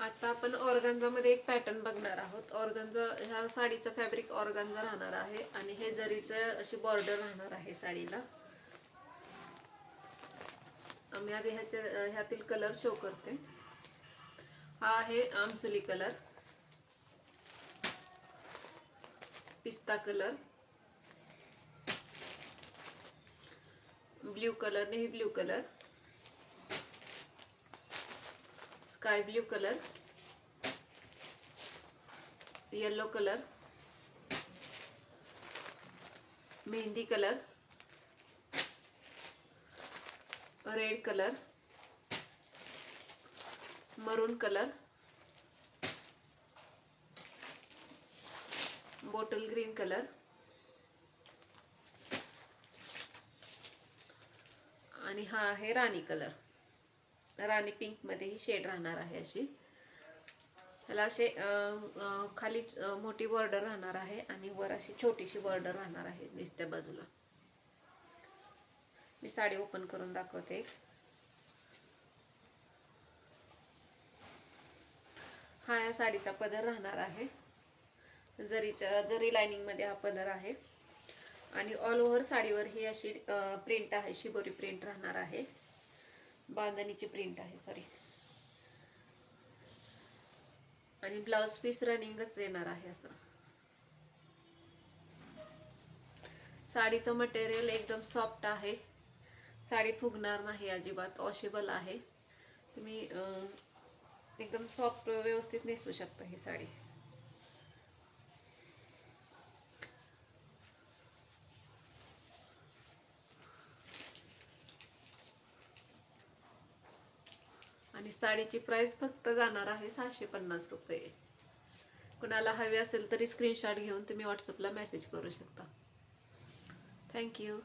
आता आपण ऑर्गन्झामध्ये एक पॅटर्न बघणार आहोत. ऑर्गन्झा, ह्या साडीचं फॅब्रिक ऑर्गन्झा राहणार आहे आणि हे जरीचं अशी बॉर्डर राहणार आहे साडीला. मी आधी ह्यातील कलर शो करते. हा आहे आमसुली कलर, पिस्ता colour, blue colour, navy blue colour, sky blue colour, yellow colour, mehndi colour, red colour, मरून कलर, बॉटल ग्रीन कलर आणि हा आहे राणी कलर. राणी पिंक मध्ये ही शेड राहणार आहे अशी. ह्याला असे खाली मोठी बॉर्डर राहणार आहे आणि वर अशी छोटीशी बॉर्डर राहणार आहे दिसत्या बाजूला. मी साडी ओपन करून दाखवते. हा या साडीचा पदर राहणार आहे. जरी लाइनिंग मध्ये हा पदर आहे आणि ऑल ओव्हर साडीवर ही अशी प्रिंट आहे, शिबोरी प्रिंट राहणार आहे, बांधणीची प्रिंट आहे सॉरी. आणि ब्लाउज पीस रनिंगच येणार आहे असं. साडीचं मटेरियल एकदम सॉफ्ट आहे, साडी फुगणार नाही अजिबात, वॉशेबल आहे. तुम्ही एकदम सॉफ्ट व्यवस्थित नेसू शकता ही साडी. आणि साडीची प्राइस फक्त जाणार आहे 650 रुपये. कुणाला हवी असेल तरी स्क्रीनशॉट घेऊन तुम्ही व्हॉट्सअपला मेसेज करू शकता. थँक्यू.